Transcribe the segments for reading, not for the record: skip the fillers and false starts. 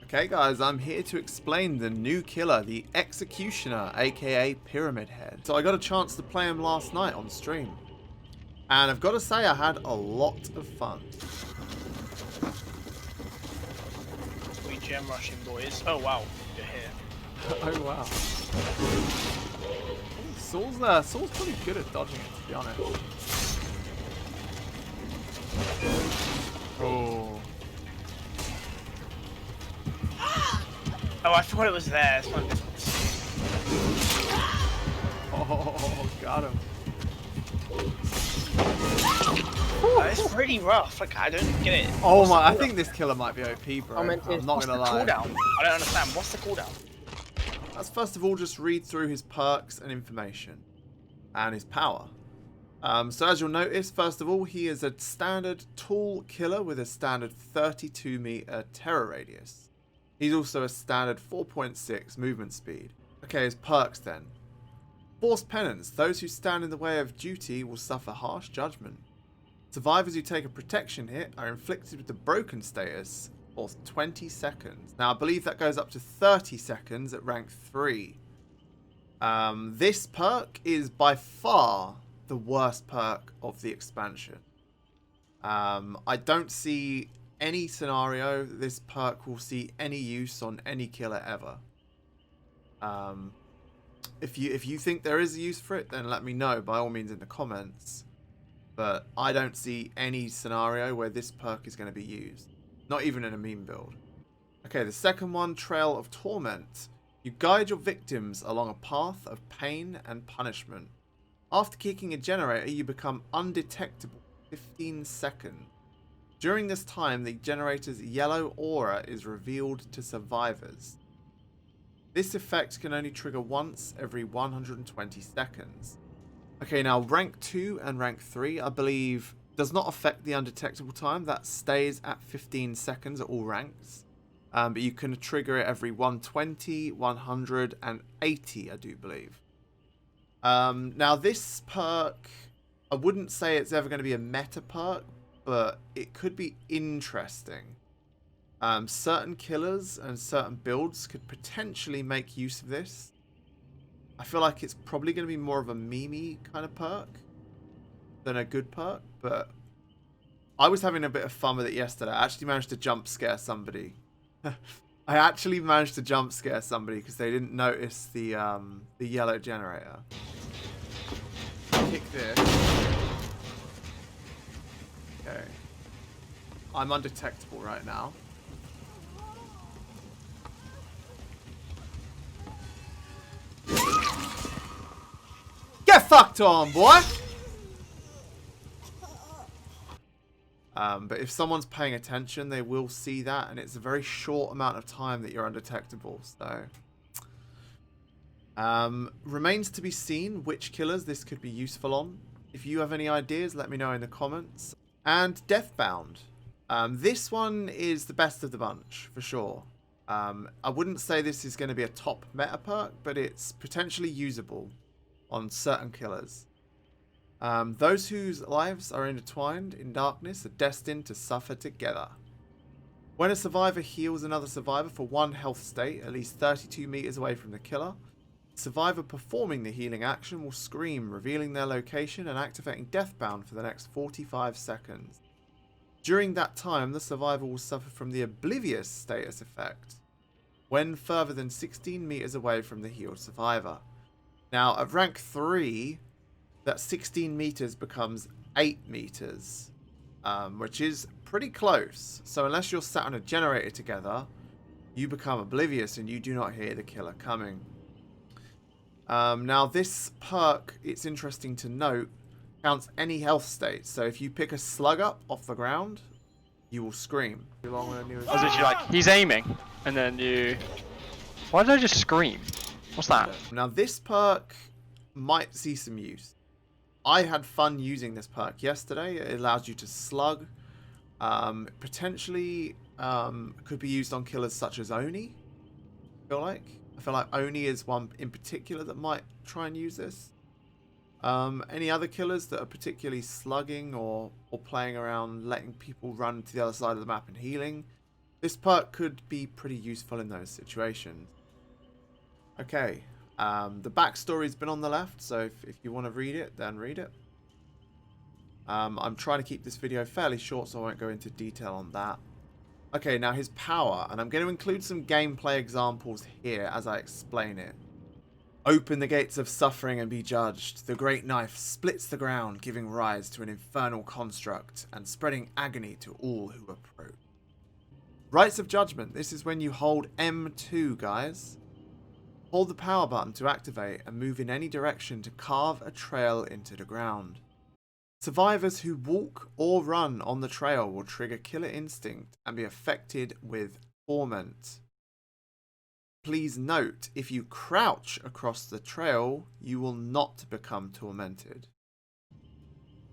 Okay guys, I'm here to explain the new killer, the Executioner, aka Pyramid Head. So I got a chance to play him last night on stream. And I've got to say I had a lot of fun. We gem rushing, boys. Oh wow, you're here. Oh wow. Saul's pretty good at dodging it, to be honest. Oh. Oh, I thought it was there. It's fine. Oh, got him. It's pretty rough. Like, I don't get it. Oh my, I think this killer might be OP, bro. I'm not What's gonna the lie. cooldown? I don't understand. What's the cooldown? Let's first of all just read through his perks and information. And his power. So as you'll notice, first of all, he is a standard tall killer with a standard 32-meter terror radius. He's also a standard 4.6 movement speed. Okay, his perks then. Forced penance. Those who stand in the way of duty will suffer harsh judgment. Survivors who take a protection hit are inflicted with the broken status for 20 seconds. Now, I believe that goes up to 30 seconds at rank 3. This perk is by far the worst perk of the expansion. I don't see any scenario that this perk will see any use on any killer ever. If you think there is a use for it, then let me know by all means in the comments. But I don't see any scenario where this perk is going to be used. Not even in a meme build. Okay, the second one, Trail of Torment. You guide your victims along a path of pain and punishment. After kicking a generator, you become undetectable for 15 seconds. During this time, the generator's yellow aura is revealed to survivors. This effect can only trigger once every 120 seconds. Okay, now rank 2 and rank 3, I believe, does not affect the undetectable time. That stays at 15 seconds at all ranks. But you can trigger it every 120, 100, and 80, I do believe. Now this perk, I wouldn't say it's ever going to be a meta perk, but it could be interesting. Certain killers and certain builds could potentially make use of this. I feel like it's probably going to be more of a meme-y kind of perk than a good perk, but I was having a bit of fun with it yesterday. I actually managed to jump scare somebody. I actually managed to jump scare somebody because they didn't notice the yellow generator. Kick this. Okay. I'm undetectable right now. Get fucked on, boy! But if someone's paying attention, they will see that, and it's a very short amount of time that you're undetectable, so... remains to be seen which killers this could be useful on. If you have any ideas, let me know in the comments. And Deathbound. This one is the best of the bunch, for sure. I wouldn't say this is going to be a top meta perk, but it's potentially usable on certain killers. Those whose lives are intertwined in darkness are destined to suffer together. When a survivor heals another survivor for one health state, at least 32 meters away from the killer, the survivor performing the healing action will scream, revealing their location and activating Deathbound for the next 45 seconds. During that time, the survivor will suffer from the Oblivious status effect when further than 16 meters away from the healed survivor. Now, at rank 3, that 16 meters becomes 8 meters, which is pretty close. So unless you're sat on a generator together, you become oblivious and you do not hear the killer coming. Now, this perk, it's interesting to note, counts any health state. So if you pick a slug up off the ground, you will scream. I was literally like, he's aiming, and then you... Why did I just scream? What's that? Now, this perk might see some use. I had fun using this perk yesterday. It allows you to slug. Potentially could be used on killers such as Oni. I feel like Oni is one in particular that might try and use this. Any other killers that are particularly slugging or playing around, letting people run to the other side of the map and healing, This perk could be pretty useful in those situations. Okay, the backstory's been on the left, so if you want to read it, then read it. I'm trying to keep this video fairly short, so I won't go into detail on that. Okay, now his power, and I'm going to include some gameplay examples here as I explain it. Open the gates of suffering and be judged. The great knife splits the ground, giving rise to an infernal construct and spreading agony to all who approach. Rites of Judgment. This is when you hold M2, guys. Hold the power button to activate and move in any direction to carve a trail into the ground. Survivors who walk or run on the trail will trigger Killer Instinct and be affected with Torment. Please note, if you crouch across the trail, you will not become tormented.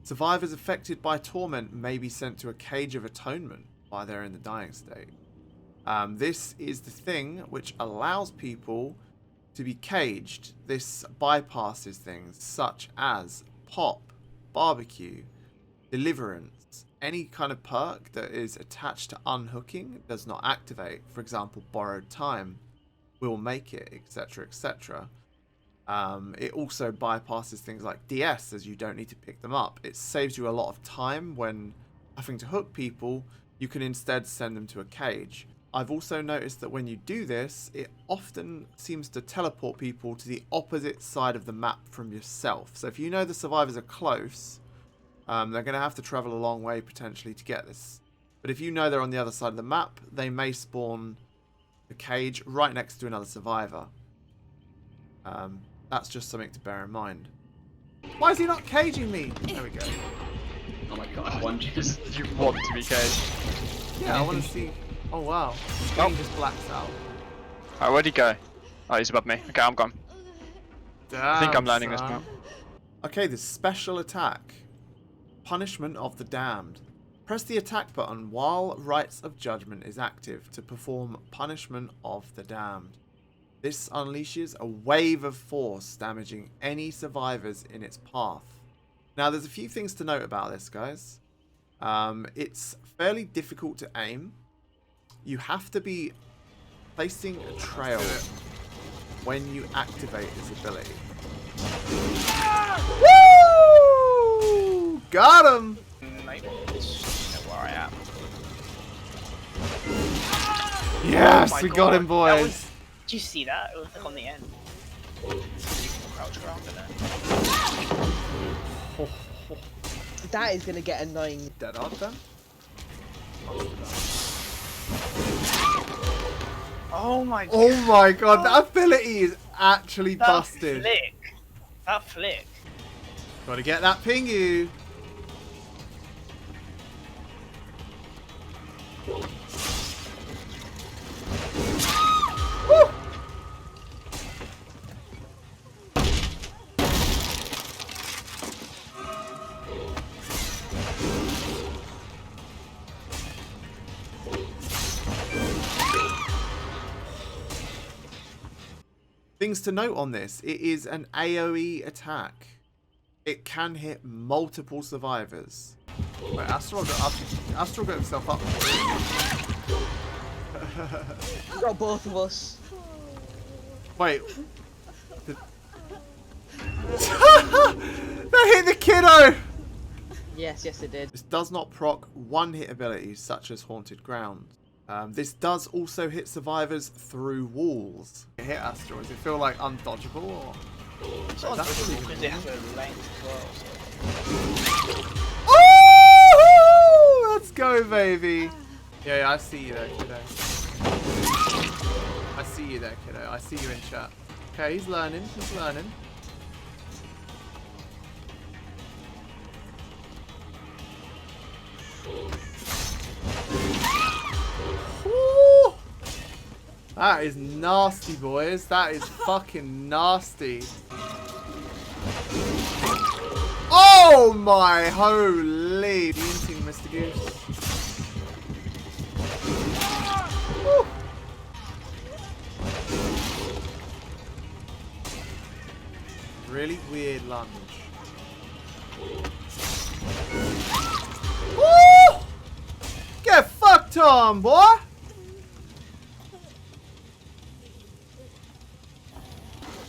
Survivors affected by Torment may be sent to a Cage of Atonement while they're in the dying state. This is the thing which allows people to be caged. This bypasses things such as Pop, Barbecue, Deliverance. Any kind of perk that is attached to unhooking does not activate. For example, Borrowed Time will make it, etc, etc. It also bypasses things like DS, as you don't need to pick them up. It saves you a lot of time when having to hook people. You can instead send them to a cage. I've also noticed that when you do this, it often seems to teleport people to the opposite side of the map from yourself. So if you know the survivors are close, they're going to have to travel a long way potentially to get this. But if you know they're on the other side of the map, they may spawn the cage right next to another survivor. That's just something to bear in mind. Why is he not caging me? There we go. Oh my god, one just... You want to be caged. Yeah, I want to see... Oh wow, the game just blacks out. Alright, where'd he go? Oh, he's above me. Okay, I'm gone. Damn, I think I'm learning this son. now. Okay, the special attack. Punishment of the Damned. Press the attack button while Rites of Judgment is active to perform Punishment of the Damned. This unleashes a wave of force, damaging any survivors in its path. Now, there's a few things to note about this, guys. It's fairly difficult to aim. You have to be placing a trail when you activate this ability. Woo! Got him! Maybe it's where I am. Yes, Oh my we got God, him, boys. Did you see that? It was like on the end. You can crouch around in it. That is gonna get annoying. Dead on them. Oh my god. Oh my god, that ability is actually That busted. flick. That flick. Gotta get that pingu. Woo! Things to note on this, it is an AoE attack. It can hit multiple survivors. Wait, Astral got himself up. You got both of us. Wait. That hit the kiddo! Yes, it did. This does not proc one-hit abilities such as Haunted Ground. This does also hit survivors through walls. It hit Astral. Does it feel like undodgeable? Or... It's not difficult because they have a length as well. So. Oh! Let's go, baby. Yeah, I see you there, kiddo. I see you there, kiddo. I see you in chat. Okay, he's learning. He's learning. Ooh! That is nasty, boys. That is fucking nasty. Oh my holy beanting, Mr. Goose. Woo. Really weird lunge. Woo! Get fucked on, boy!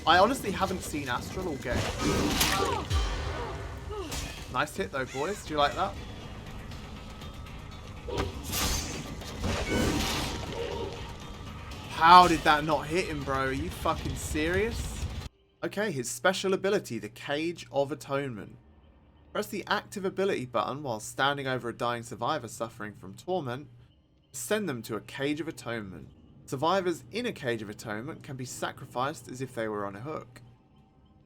I honestly haven't seen Astral all game. Nice hit though, boys. Do you like that? How did that not hit him, bro? Are you fucking serious? Okay, his special ability, the Cage of Atonement. Press the active ability button while standing over a dying survivor suffering from Torment. Send them to a Cage of Atonement. Survivors in a Cage of Atonement can be sacrificed as if they were on a hook.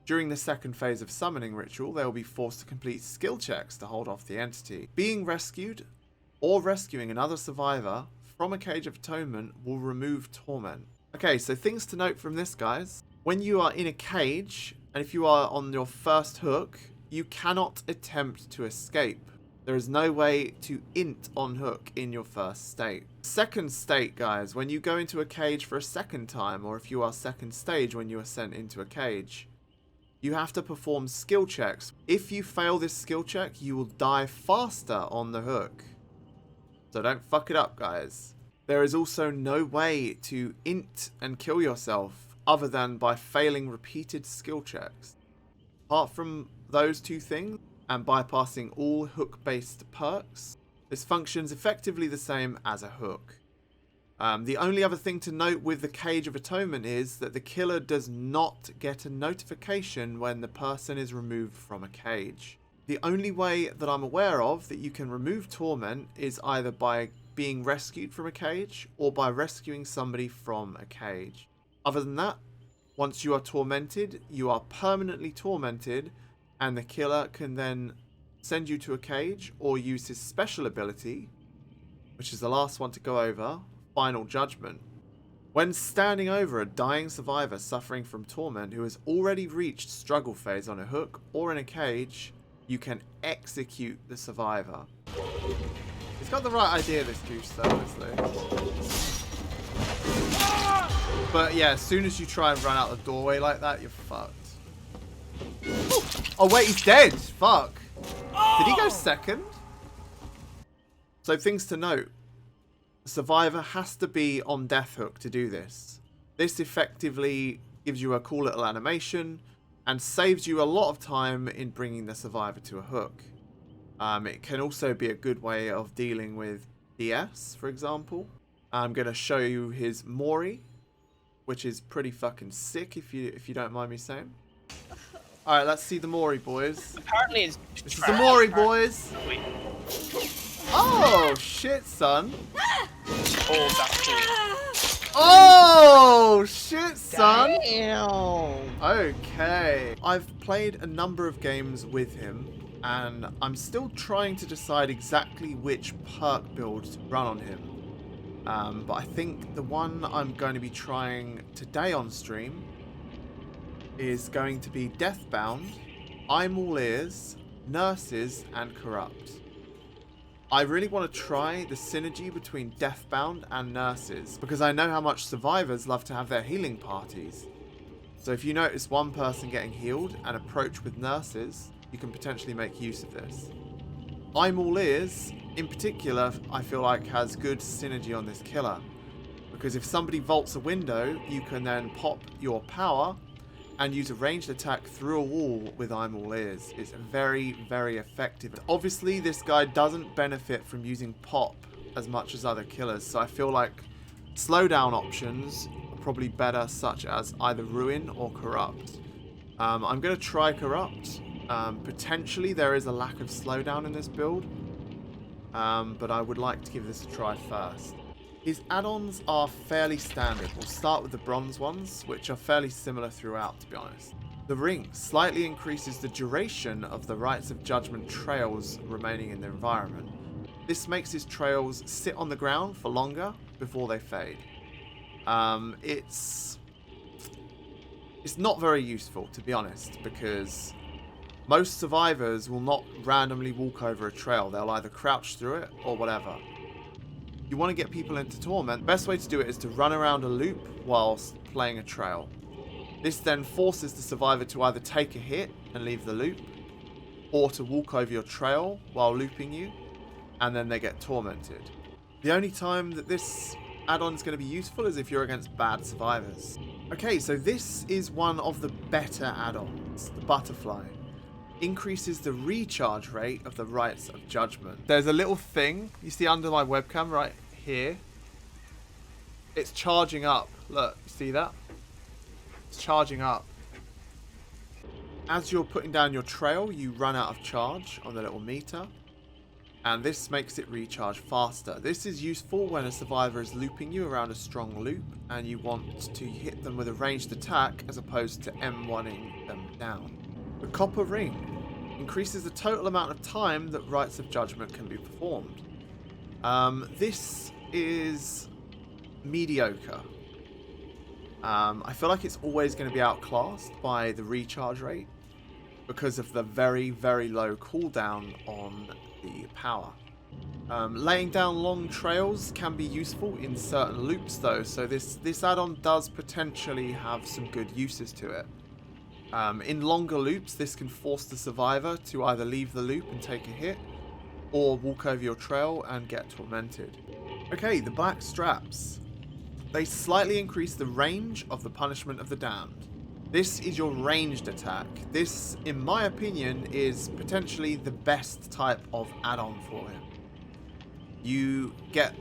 During the second phase of summoning ritual, they will be forced to complete skill checks to hold off the entity. Being rescued or rescuing another survivor from a Cage of Atonement will remove Torment. Okay, so things to note from this, guys. When you are in a cage, and if you are on your first hook, you cannot attempt to escape. There is no way to int on hook in your first state. Second state, guys, when you go into a cage for a second time, or if you are second stage when you are sent into a cage, you have to perform skill checks. If you fail this skill check, you will die faster on the hook. So don't fuck it up, guys. There is also no way to int and kill yourself other than by failing repeated skill checks. Apart from those two things, and bypassing all hook-based perks, this functions effectively the same as a hook. The only other thing to note with the Cage of Atonement is that the killer does not get a notification when the person is removed from a cage. The only way that I'm aware of that you can remove Torment is either by being rescued from a cage or by rescuing somebody from a cage. Other than that, once you are tormented, you are permanently tormented, and the killer can then send you to a cage or use his special ability, which is the last one to go over, Final Judgment. When standing over a dying survivor suffering from Torment who has already reached struggle phase on a hook or in a cage, you can execute the survivor. He's got the right idea, this goose, though, honestly. But yeah, as soon as you try and run out the doorway like that, you're fucked. Oh wait, he's dead! Fuck. Did he go second? So things to note. The survivor has to be on death hook to do this. This effectively gives you a cool little animation and saves you a lot of time in bringing the survivor to a hook. It can also be a good way of dealing with DS, for example. I'm going to show you his Mori, which is pretty fucking sick if you don't mind me saying. Alright, let's see the Mori, boys. Apparently it's This is the Mori, boys. Wait. Oh, shit, son. Oh, that's cool. Oh, shit, son. Damn. Okay. I've played a number of games with him, and I'm still trying to decide exactly which perk build to run on him. But I think the one I'm going to be trying today on stream is going to be Deathbound, I'm All Ears, Nurses, and Corrupt. I really want to try the synergy between Deathbound and Nurses, because I know how much survivors love to have their healing parties. So if you notice one person getting healed and approach with Nurses, you can potentially make use of this. I'm All Ears, in particular, I feel like has good synergy on this killer, because if somebody vaults a window, you can then pop your power and use a ranged attack through a wall with I'm All Ears. It's very, very effective. Obviously, this guy doesn't benefit from using pop as much as other killers, so I feel like slowdown options are probably better, such as either Ruin or Corrupt. I'm going to try Corrupt. Potentially, there is a lack of slowdown in this build, but I would like to give this a try first. His add-ons are fairly standard. We'll start with the bronze ones, which are fairly similar throughout, to be honest. The ring slightly increases the duration of the Rites of Judgment trails remaining in the environment. This makes his trails sit on the ground for longer before they fade. It's not very useful, to be honest, because most survivors will not randomly walk over a trail. They'll either crouch through it or whatever. You want to get people into Torment, the best way to do it is to run around a loop whilst playing a trail. This then forces the survivor to either take a hit and leave the loop, or to walk over your trail while looping you, and then they get tormented. The only time that this add-on is going to be useful is if you're against bad survivors. Okay, so this is one of the better add-ons, the Butterfly. Increases the recharge rate of the Rites of Judgment. There's a little thing you see under my webcam right here. It's charging up. Look, you see that? It's charging up. As you're putting down your trail, you run out of charge on the little meter. And this makes it recharge faster. This is useful when a survivor is looping you around a strong loop and you want to hit them with a ranged attack as opposed to M1ing them down. The Copper Ring increases the total amount of time that Rites of Judgment can be performed. This is mediocre. I feel like it's always going to be outclassed by the recharge rate because of the very, very low cooldown on the power. Laying down long trails can be useful in certain loops though, so this add-on does potentially have some good uses to it. In longer loops, this can force the survivor to either leave the loop and take a hit, or walk over your trail and get tormented. Okay, the Black Straps. They slightly increase the range of the Punishment of the Damned. This is your ranged attack. This, in my opinion, is potentially the best type of add-on for him. You get,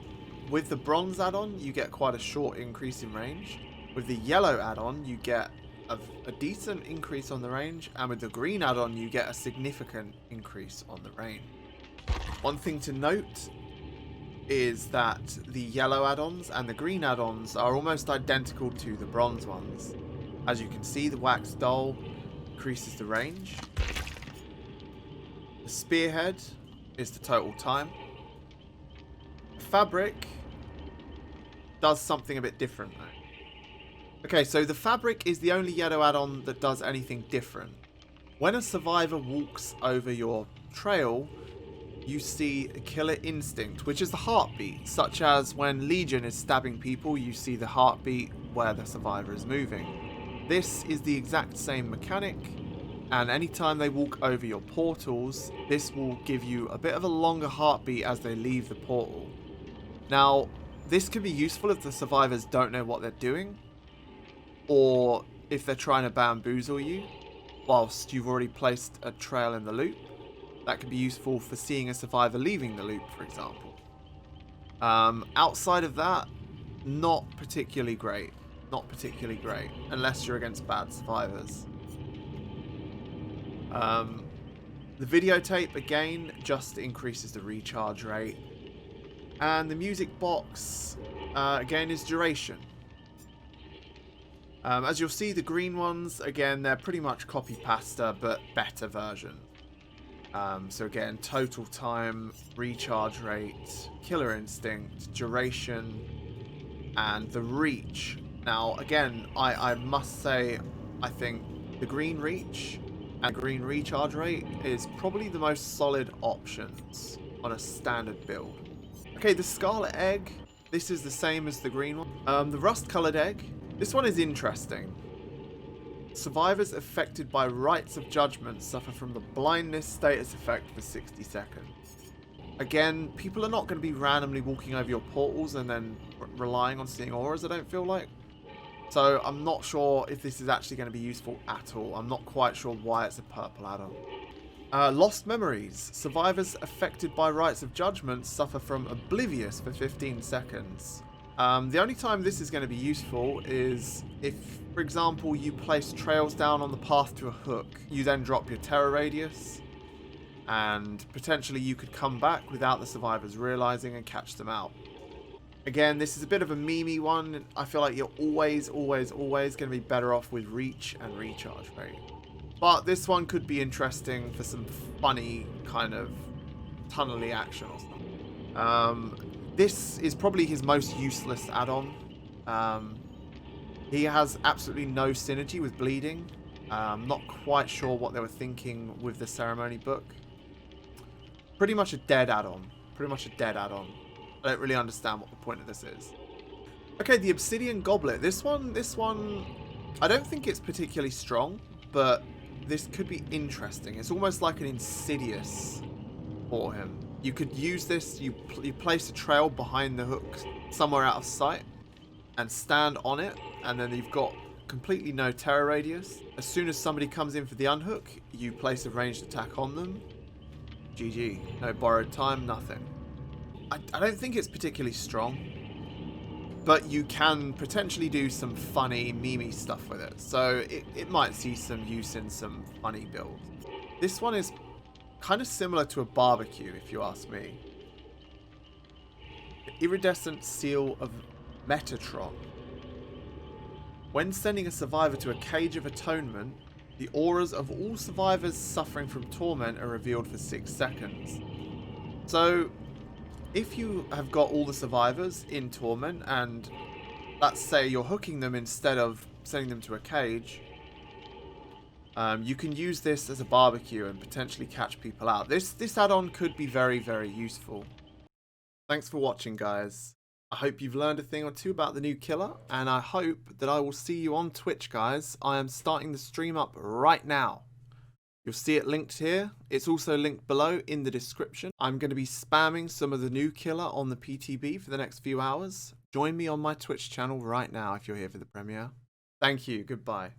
with the Bronze add-on, you get quite a short increase in range. With the Yellow add-on, you get a decent increase on the range, and with the Green add-on, you get a significant increase on the range. One thing to note is that the Yellow add-ons and the Green add-ons are almost identical to the Bronze ones. As you can see, the Wax Doll increases the range. The Spearhead is the total time. The Fabric does something a bit different though. Okay, so the Fabric is the only Yellow add-on that does anything different. When a survivor walks over your trail, you see a Killer Instinct, which is the heartbeat, such as when Legion is stabbing people, you see the heartbeat where the survivor is moving. This is the exact same mechanic, and anytime they walk over your portals, this will give you a bit of a longer heartbeat as they leave the portal. Now, this can be useful if the survivors don't know what they're doing, or if they're trying to bamboozle you whilst you've already placed a trail in the loop. That could be useful for seeing a survivor leaving the loop, for example. Outside of that, not particularly great. Not particularly great, unless you're against bad survivors. The videotape, again, just increases the recharge rate. And the music box, again, is duration. As you'll see, the green ones, again, they're pretty much copy-pasta, but better version. So again, total time, recharge rate, Killer Instinct, duration, and the reach. Now, again, I must say, I think the green reach and green recharge rate is probably the most solid options on a standard build. Okay, the Scarlet Egg, this is the same as the green one. The Rust-Coloured Egg, this one is interesting. Survivors affected by Rites of Judgment suffer from the blindness status effect for 60 seconds. Again, people are not going to be randomly walking over your portals and then relying on seeing auras, I don't feel like. So I'm not sure if this is actually going to be useful at all. I'm not quite sure why it's a purple add-on. Lost Memories. Survivors affected by Rites of Judgment suffer from Oblivious for 15 seconds. The only time this is going to be useful is if, for example, you place trails down on the path to a hook. You then drop your terror radius, and potentially you could come back without the survivors realizing and catch them out. Again, this is a bit of a memey one. I feel like you're always going to be better off with reach and recharge rate. But this one could be interesting for some funny kind of tunnely action or something. This is probably his most useless add-on. He has absolutely no synergy with bleeding. Not quite sure what they were thinking with the ceremony book. Pretty much a dead add-on. I don't really understand what the point of this is. Okay, the Obsidian Goblet. This one, I don't think it's particularly strong, but this could be interesting. It's almost like an Insidious for him. You could use this, you place a trail behind the hook somewhere out of sight and stand on it, and then you've got completely no terror radius. As soon as somebody comes in for the unhook, you place a ranged attack on them. GG. No borrowed time, nothing. I don't think it's particularly strong, but you can potentially do some funny, memey stuff with it. So it might see some use in some funny builds. This one is kind of similar to a barbecue, if you ask me. The Iridescent Seal of Metatron. When sending a survivor to a Cage of Atonement, the auras of all survivors suffering from Torment are revealed for 6 seconds. So, if you have got all the survivors in Torment, and let's say you're hooking them instead of sending them to a cage, you can use this as a barbecue and potentially catch people out. This add-on could be very, very useful. Thanks for watching, guys. I hope you've learned a thing or two about the new killer, and I hope that I will see you on Twitch, guys. I am starting the stream up right now. You'll see it linked here. It's also linked below in the description. I'm going to be spamming some of the new killer on the PTB for the next few hours. Join me on my Twitch channel right now if you're here for the premiere. Thank you. Goodbye.